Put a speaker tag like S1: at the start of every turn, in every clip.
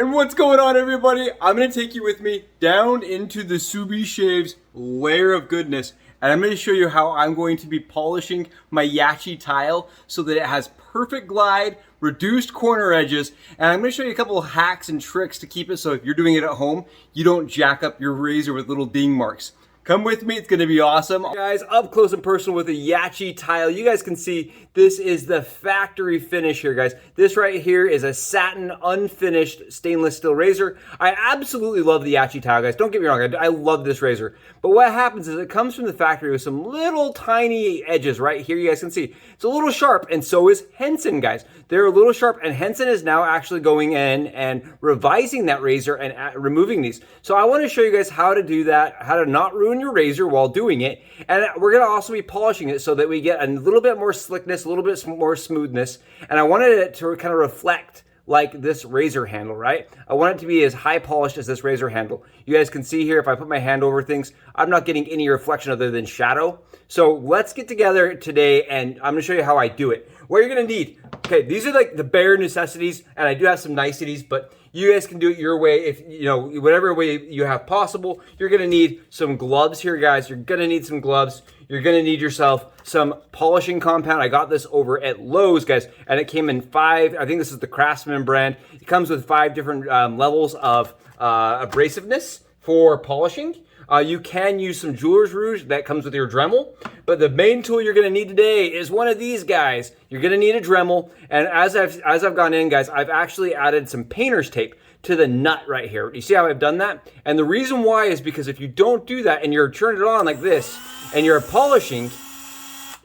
S1: And what's going on, everybody? I'm going to take you with me down into the Subie Shave's layer of goodness, and I'm going to show you how I'm going to be polishing my YAQI tile so that it has perfect glide, reduced corner edges, and I'm going to show you a couple of hacks and tricks to keep it so if you're doing it at home, you don't jack up your razor with little ding marks. Come with me, it's gonna be awesome. Guys, up close and personal with the YAQI tile. You guys can see this is the factory finish here, guys. This right here is a satin, unfinished stainless steel razor. I absolutely love the YAQI tile, guys. Don't get me wrong, I love this razor. But what happens is it comes from the factory with some little tiny edges right here. You guys can see it's a little sharp, and so is Henson, guys. They're a little sharp, and Henson is now actually going in and revising that razor and removing these. So I wanna show you guys how to do that, how to not ruin your razor while doing it, and we're going to also be polishing it so that we get a little bit more slickness, a little bit more smoothness, and I wanted it to kind of reflect like this razor handle, right? I want it to be as high polished as this razor handle. You guys can see here, if I put my hand over things, I'm not getting any reflection other than shadow. So let's get together today and I'm gonna show you how I do it. What you're gonna need, okay, these are like the bare necessities, and I do have some niceties, but you guys can do it your way. If you know, whatever way you have possible. You're gonna need some gloves here, guys. You're gonna need some gloves. You're gonna need yourself some polishing compound. I got this over at Lowe's, guys, and it came in 5, I think this is the Craftsman brand. It comes with 5 different levels of abrasiveness for polishing. You can use some jeweler's rouge that comes with your Dremel, but the main tool you're gonna need today is one of these guys. You're gonna need a Dremel, and as I've gone in, guys, I've actually added some painter's tape to the nut right here. You see how I've done that? And the reason why is because if you don't do that and you're turning it on like this and you're polishing,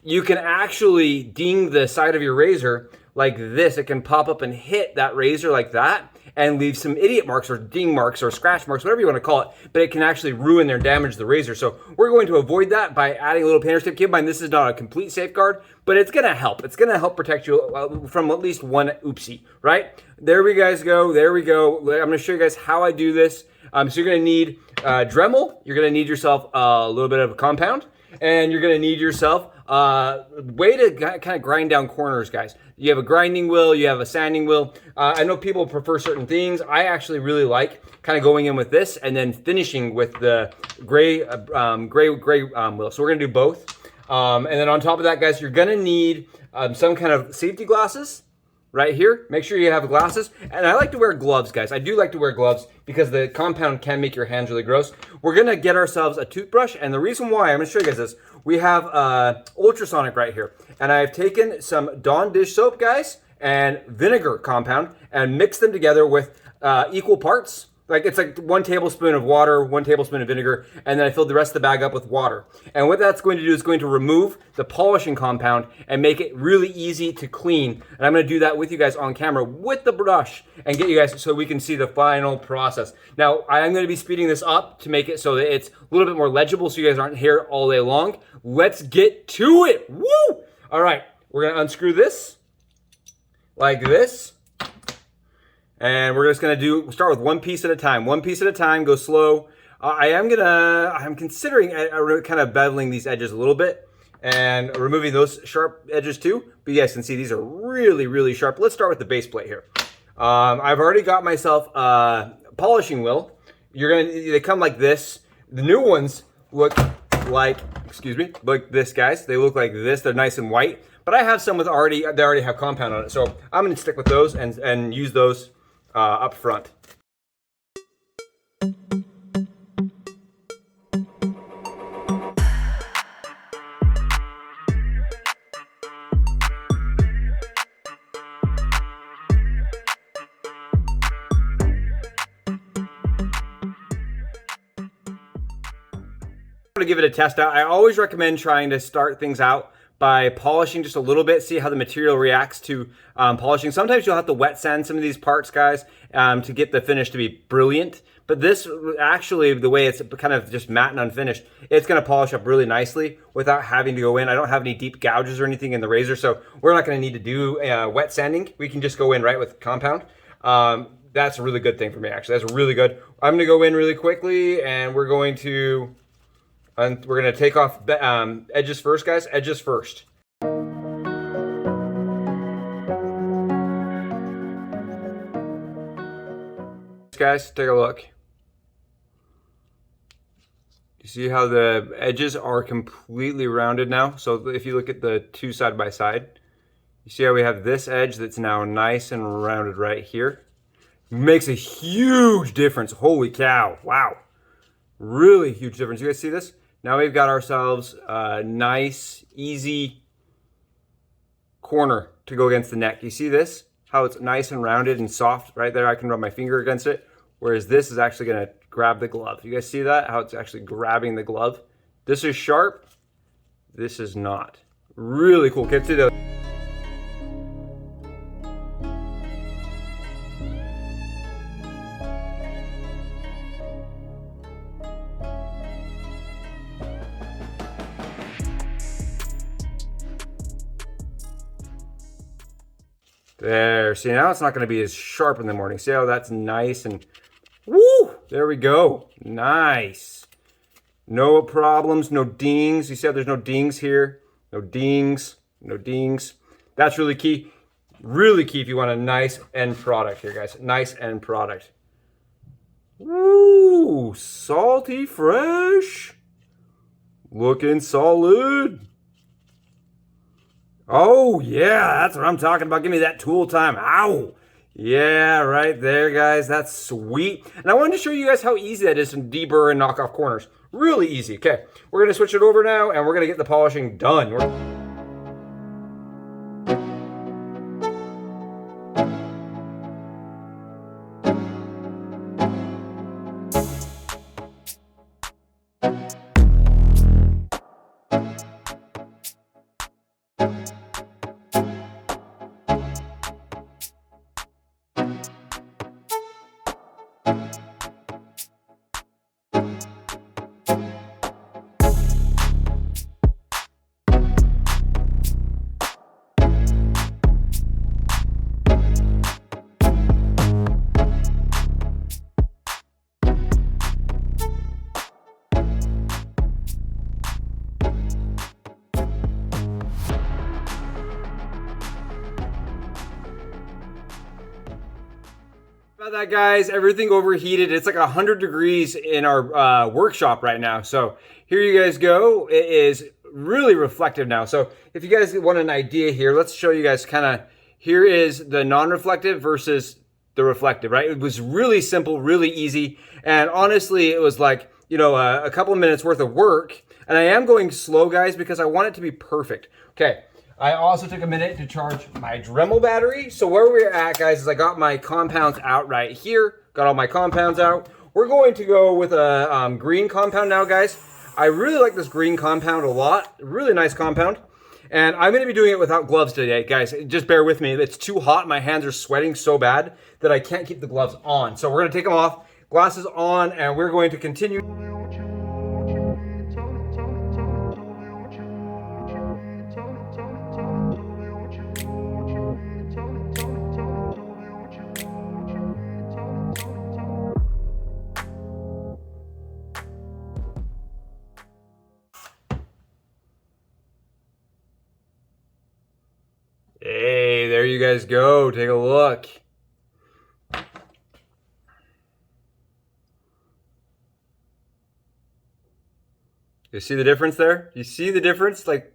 S1: you can actually ding the side of your razor like this. It can pop up and hit that razor like that and leave some idiot marks or ding marks or scratch marks, whatever you want to call it, but it can actually ruin or damage the razor. So we're going to avoid that by adding a little painter's tape. Keep in mind, this is not a complete safeguard, but it's gonna help. It's gonna help protect you from at least one oopsie, right? There we guys go, there we go. I'm gonna show you guys how I do this. So you're gonna need Dremel, you're gonna need yourself a little bit of a compound, and you're gonna need yourself way to kind of grind down corners, guys. You have a grinding wheel, you have a sanding wheel. I know people prefer certain things. I actually really like kind of going in with this and then finishing with the gray wheel. So we're gonna do both. And then on top of that, guys, you're gonna need some kind of safety glasses right here. Make sure you have glasses. And I like to wear gloves, guys. I do like to wear gloves because the compound can make your hands really gross. We're gonna get ourselves a toothbrush, and the reason why, I'm gonna show you guys this. We have ultrasonic right here, and I've taken some Dawn dish soap, guys, and vinegar compound and mixed them together with equal parts. Like it's like 1 tablespoon of water, 1 tablespoon of vinegar, and then I filled the rest of the bag up with water. And what that's going to do is going to remove the polishing compound and make it really easy to clean. And I'm gonna do that with you guys on camera with the brush and get you guys so we can see the final process. Now, I am gonna be speeding this up to make it so that it's a little bit more legible so you guys aren't here all day long. Let's get to it, woo! All right, we're gonna unscrew this like this. And we're just gonna start with 1 piece at a time. 1 piece at a time, go slow. I'm considering kind of beveling these edges a little bit and removing those sharp edges too. But you guys can see these are really, really sharp. Let's start with the base plate here. I've already got myself a polishing wheel. They come like this. The new ones look like, like this, guys. They look like this, they're nice and white. But I have some they already have compound on it. So I'm gonna stick with those and use those up front. To give it a test out, I always recommend trying to start things out by polishing just a little bit, see how the material reacts to polishing. Sometimes you'll have to wet sand some of these parts, guys, to get the finish to be brilliant. But this, actually, the way it's kind of just matte and unfinished, it's gonna polish up really nicely without having to go in. I don't have any deep gouges or anything in the razor, so we're not gonna need to do wet sanding. We can just go in right with compound. That's a really good thing for me, actually. That's really good. I'm gonna go in really quickly, and we're going to take off edges first, guys. Edges first. guys. Take a look. You see how the edges are completely rounded now? So if you look at the two side by side, you see how we have this edge that's now nice and rounded right here? Makes a huge difference. Holy cow. Wow. Really huge difference. You guys see this? Now we've got ourselves a nice, easy corner to go against the neck. You see this? How it's nice and rounded and soft right there. I can rub my finger against it. Whereas this is actually going to grab the glove. You guys see that? How it's actually grabbing the glove? This is sharp. This is not. Really cool. Get to the... There. See, now it's not going to be as sharp in the morning. See how that's nice and... Woo! There we go. Nice. No problems, no dings. You see how there's no dings here? No dings, no dings. That's really key. Really key if you want a nice end product here, guys. Nice end product. Woo! Salty fresh. Looking solid. Oh, yeah, that's what I'm talking about. Give me that tool time. Ow! Yeah, right there, guys. That's sweet. And I wanted to show you guys how easy that is to deburr and knock off corners. Really easy. Okay, we're going to switch it over now, and we're going to get the polishing done. About that, guys, everything overheated. It's like 100 degrees in our workshop right now. So here you guys go. It is really reflective now. So if you guys want an idea here, let's show you guys kind of, here is the non-reflective versus the reflective, right? It was really simple, really easy. And honestly, it was like, you know, a couple of minutes worth of work. And I am going slow, guys, because I want it to be perfect. Okay. I also took a minute to charge my Dremel battery. So where we're at, guys, is I got my compounds out right here. Got all my compounds out. We're going to go with a green compound now, guys. I really like this green compound a lot. Really nice compound. And I'm going to be doing it without gloves today, guys. Just bear with me. It's too hot. My hands are sweating so bad that I can't keep the gloves on. So we're going to take them off, glasses on, and we're going to continue. Hey, there you guys go. Take a look. You see the difference there? You see the difference? Like,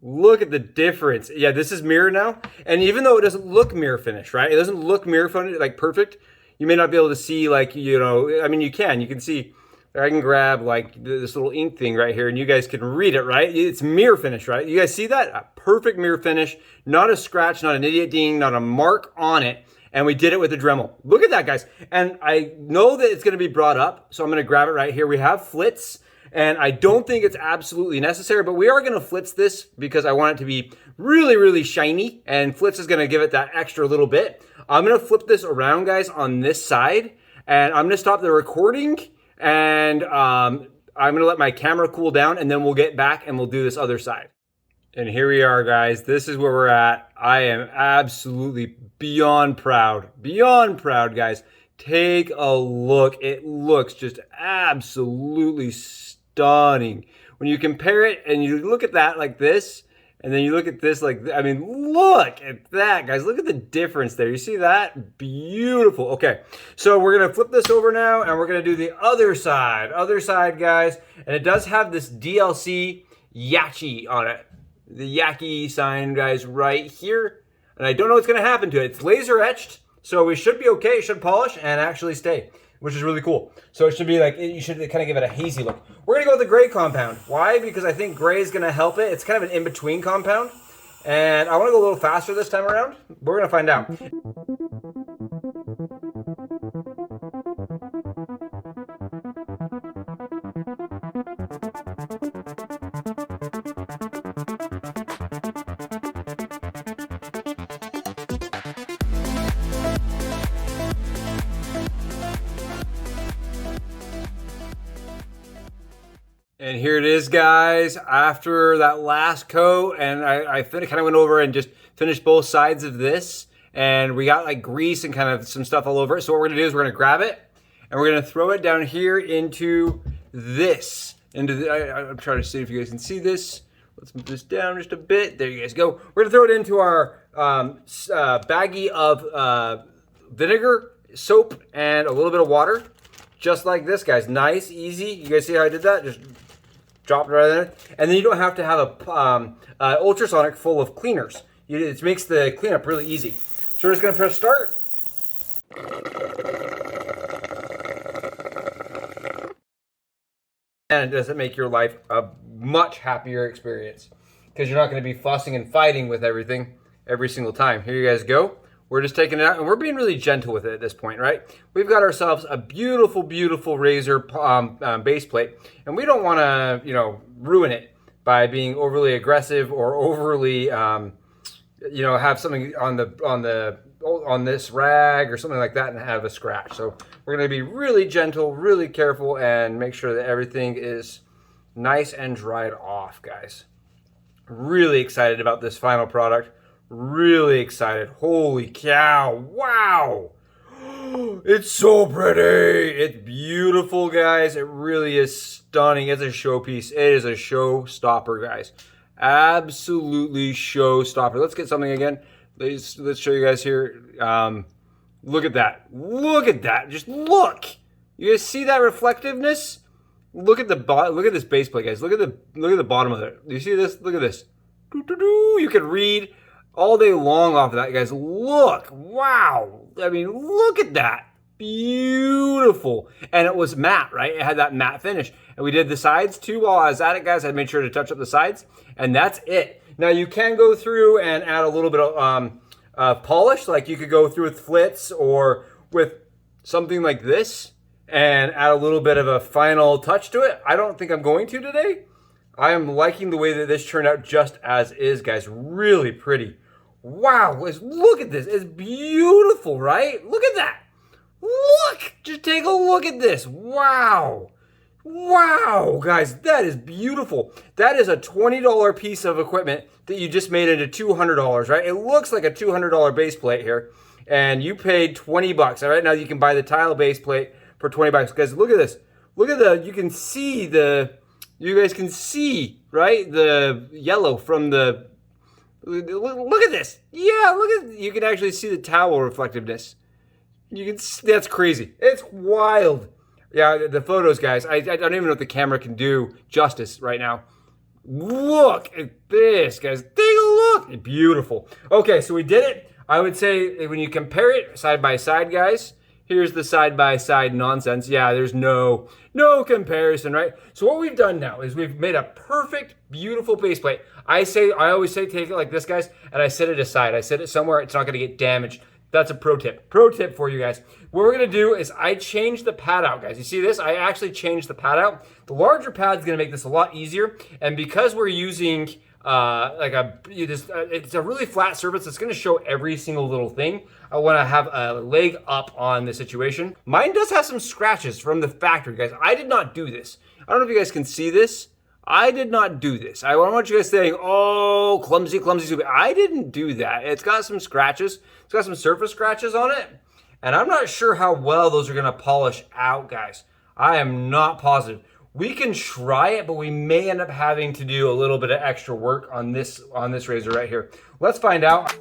S1: look at the difference. Yeah, this is mirror now. And even though it doesn't look mirror finish, right? It doesn't look mirror finish, like perfect. You may not be able to see, like, you know, I mean, you can see. I can grab like this little ink thing right here and you guys can read it, right? It's mirror finish, right? You guys see that? A perfect mirror finish, not a scratch, not an idiot ding, not a mark on it. And we did it with the Dremel. Look at that, guys. And I know that it's gonna be brought up, so I'm gonna grab it right here. We have flits, and I don't think it's absolutely necessary, but we are gonna flitz this because I want it to be really, really shiny, and flitz is gonna give it that extra little bit. I'm gonna flip this around, guys, on this side, and I'm gonna stop the recording, and I'm gonna let my camera cool down, and then we'll get back and we'll do this other side. And here we are, guys. This is where we're at. I am absolutely beyond proud, guys. Take a look. It looks just absolutely stunning. When you compare it and you look at that like this, And then you look at this, like, I mean, look at that, guys. Look at the difference there. You see that? Beautiful. Okay, so we're going to flip this over now, and we're going to do the other side. Other side, guys. And it does have this DLC YAQI on it. The YAQI sign, guys, right here. And I don't know what's going to happen to it. It's laser etched, so we should be okay. It should polish and actually stay, which is really cool. So it should be like, you should kind of give it a hazy look. We're gonna go with the gray compound. Why? Because I think gray is gonna help it. It's kind of an in-between compound. And I wanna go a little faster this time around. We're gonna find out. And here it is, guys, after that last coat, and I kind of went over and just finished both sides of this, and we got like grease and kind of some stuff all over it. So what we're gonna do is we're gonna grab it, and we're gonna throw it down here into this. I'm trying to see if you guys can see this. Let's move this down just a bit. There you guys go. We're gonna throw it into our baggie of vinegar, soap, and a little bit of water. Just like this, guys. Nice, easy. You guys see how I did that? Just drop it right there. And then you don't have to have a ultrasonic full of cleaners. It makes the cleanup really easy. So we're just going to press start. And it doesn't make your life a much happier experience, because you're not going to be fussing and fighting with everything every single time. Here you guys go. We're just taking it out, and we're being really gentle with it at this point, right? We've got ourselves a beautiful, beautiful razor base plate, and we don't want to, you know, ruin it by being overly aggressive or overly, you know, have something on this rag or something like that and have a scratch. So we're going to be really gentle, really careful, and make sure that everything is nice and dried off, guys. Really excited about this final product. Really excited. Holy cow. Wow. It's so pretty. It's beautiful, guys. It really is stunning. It's a showpiece. It is a showstopper, guys. Absolutely showstopper. Let's get something again. Let's show you guys here. Look at that. Look at that. Just look. You guys see that reflectiveness? Look at the look at this base plate, guys. Look at the bottom of it. Do you see this? Look at this. You can read all day long off of that, guys. Look, wow. I mean, look at that. Beautiful. And it was matte, right? It had that matte finish. And we did the sides too while I was at it, guys. I made sure to touch up the sides, and that's it. Now you can go through and add a little bit of polish. Like you could go through with flits or with something like this and add a little bit of a final touch to it. I don't think I'm going to today. I am liking the way that this turned out just as is, guys. Really pretty. Wow, look at this. It's beautiful, right? Look at that. Look, just take a look at this. Wow. Wow, guys, that is beautiful. That is a $20 piece of equipment that you just made into $200, right? It looks like a $200 base plate here, and you paid 20 bucks. All right, now you can buy the tile base plate for 20 bucks. Guys, look at this. Look at you can see you guys can see, right? The yellow from the, look at this. Yeah, you can actually see the towel reflectiveness. You can see, that's crazy. It's wild. Yeah, the photos, guys. I don't even know if the camera can do justice right now. Look at this, guys. Take a look. It's beautiful. Okay, so we did it. I would say when you compare it side by side, guys, here's the side by side nonsense. Yeah, there's no comparison, right? So what we've done now is we've made a perfect, beautiful base plate. I always say take it like this, guys, and I set it aside. I set it somewhere it's not going to get damaged. That's a pro tip. Pro tip for you guys. What we're going to do is I changed the pad out, guys. You see this? I actually changed the pad out. The larger pad is going to make this a lot easier. And because we're using it's a really flat surface, it's going to show every single little thing. I want to have a leg up on the situation. Mine does have some scratches from the factory, guys. I did not do this. I don't know if you guys can see this. I did not do this. I don't want you guys saying, oh, clumsy, clumsy. I didn't do that. It's got some scratches. It's got some surface scratches on it. And I'm not sure how well those are going to polish out, guys. I am not positive. We can try it, but we may end up having to do a little bit of extra work on this razor right here. Let's find out.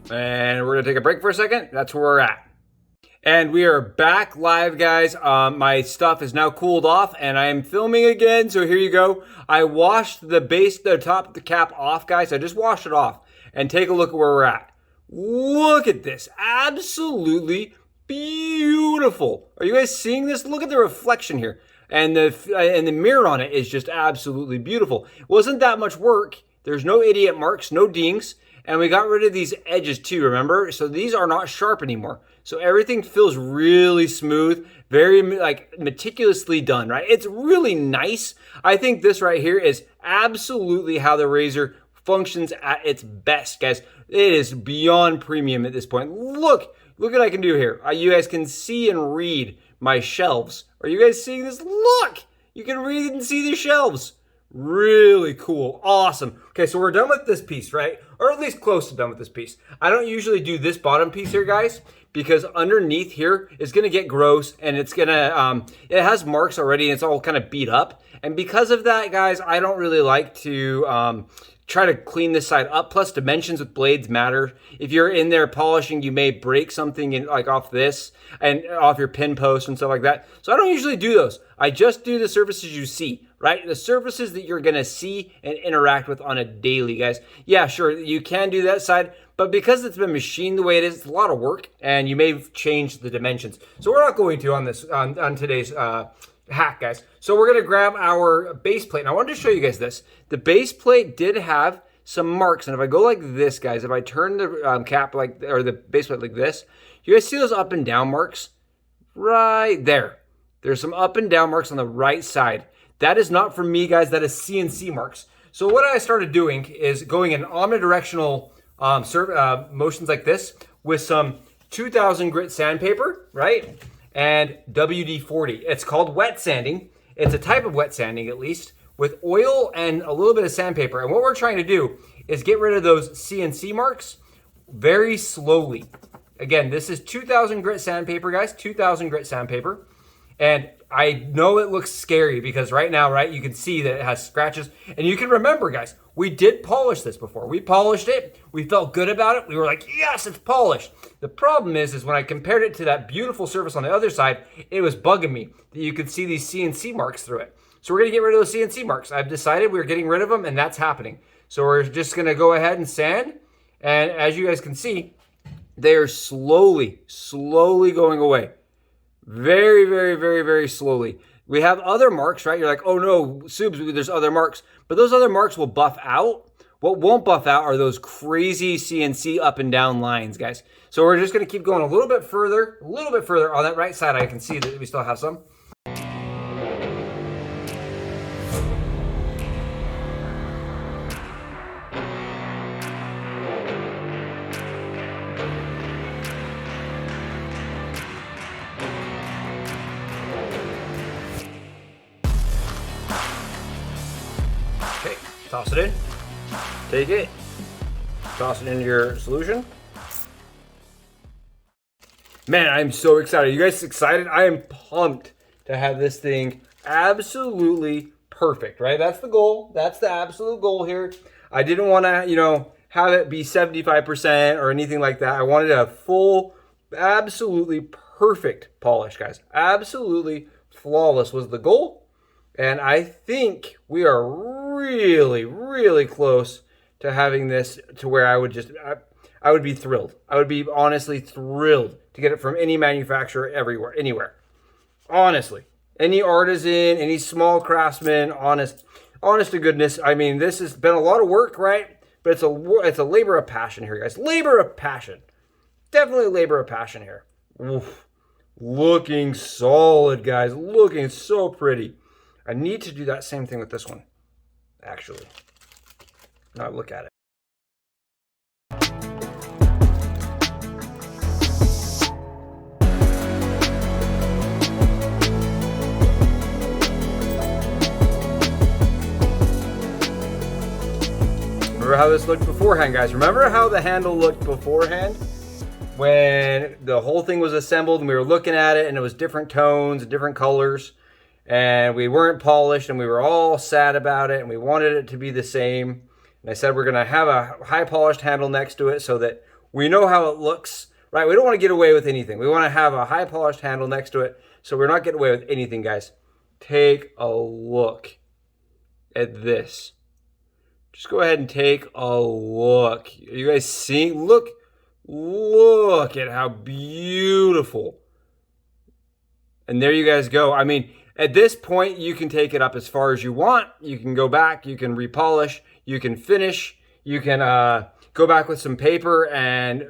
S1: And we're gonna take a break for a second. That's where we're at. And we are back live, guys. My stuff is now cooled off and I am filming again. So here you go. I washed the top of the cap off, guys. I just washed it off. And take a look at where we're at. Look at this. Absolutely beautiful. Are you guys seeing this? Look at the reflection here. And the mirror on it is just absolutely beautiful. It wasn't that much work. There's no idiot marks, no dings. And we got rid of these edges too, remember? So these are not sharp anymore. So everything feels really smooth, very like meticulously done, right? It's really nice. I think this right here is absolutely how the razor functions at its best, guys. It is beyond premium at this point. Look what I can do here. You guys can see and read my shelves. Are you guys seeing this? Look, you can read and see the shelves. Really cool. Awesome. Okay, so we're done with this piece, right? Or at least close to done with this piece. I don't usually do this bottom piece here, guys, because underneath here is going to get gross and it's going to, it has marks already and it's all kind of beat up. And because of that, guys, I don't really like to try to clean this side up. Plus, dimensions with blades matter. If you're in there polishing, you may break something in, like off this and off your pin post and stuff like that. So I don't usually do those. I just do the surfaces you see, right? The surfaces that you're gonna see and interact with on a daily, guys. Yeah, sure, you can do that side, but because it's been machined the way it is, it's a lot of work and you may change the dimensions. So we're not going to on this, on today's hack, guys. So we're gonna grab our base plate. And I wanted to show you guys this. The base plate did have some marks, and if I go like this, guys, if I turn the cap like, or the base plate like this, you guys see those up and down marks? Right there. There's some up and down marks on the right side. That is not for me, guys, that is CNC marks. So what I started doing is going in omnidirectional motions like this with some 2000 grit sandpaper, right? And WD-40. It's called wet sanding. It's a type of wet sanding, at least, with oil and a little bit of sandpaper. And what we're trying to do is get rid of those CNC marks very slowly. Again, this is 2000 grit sandpaper, guys, 2000 grit sandpaper. And I know it looks scary because right now, right, you can see that it has scratches. And you can remember, guys, we did polish this before. We polished it. We felt good about it. We were like, yes, it's polished. The problem is when I compared it to that beautiful surface on the other side, it was bugging me that you could see these CNC marks through it. So we're going to get rid of those CNC marks. I've decided we're getting rid of them, and that's happening. So we're just going to go ahead and sand. And as you guys can see, they are slowly going away. Very, very, very, very slowly. We have other marks, right? You're like, oh no, Subes, there's other marks. But those other marks will buff out. What won't buff out are those crazy CNC up and down lines, guys. So we're just going to keep going a little bit further on that right side. I can see that we still have some. Okay, toss it in. Take it. Toss it into your solution. Man, I'm so excited. You guys excited? I am pumped to have this thing absolutely perfect, right? That's the goal. That's the absolute goal here. I didn't want to, have it be 75% or anything like that. I wanted a full, absolutely perfect polish, guys. Absolutely flawless was the goal. And I think we are really, really close to having this to where I would be thrilled. I would be honestly thrilled to get it from any manufacturer anywhere. Honestly, any artisan, any small craftsman, honest to goodness. I mean, this has been a lot of work, right? But it's a labor of passion here, guys. Labor of passion. Definitely labor of passion here. Oof. Looking solid, guys. Looking so pretty. I need to do that same thing with this one, actually. Now look at it. this looked beforehand, guys. Remember how the handle looked beforehand? When the whole thing was assembled and we were looking at it and it was different tones and different colors and we weren't polished and we were all sad about it and we wanted it to be the same. And I said we're gonna have a high polished handle next to it so that we know how it looks, right? We don't wanna get away with anything. We wanna have a high polished handle next to it so we're not getting away with anything, guys. Take a look at this. Just go ahead and take a look. Are you guys seeing? Look at how beautiful. And there you guys go. I mean, at this point, you can take it up as far as you want. You can go back, you can repolish, you can finish, you can go back with some paper, and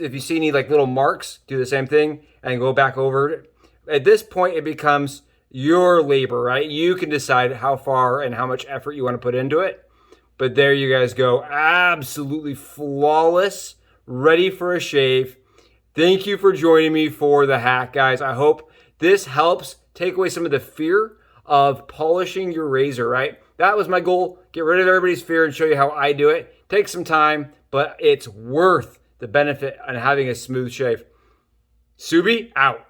S1: if you see any like little marks, do the same thing and go back over it. At this point, it becomes your labor, right? You can decide how far and how much effort you want to put into it. But there you guys go. Absolutely flawless. Ready for a shave. Thank you for joining me for the hack, guys. I hope this helps take away some of the fear of polishing your razor, right? That was my goal. Get rid of everybody's fear and show you how I do it. Take some time, but it's worth the benefit on having a smooth shave. Subie, out.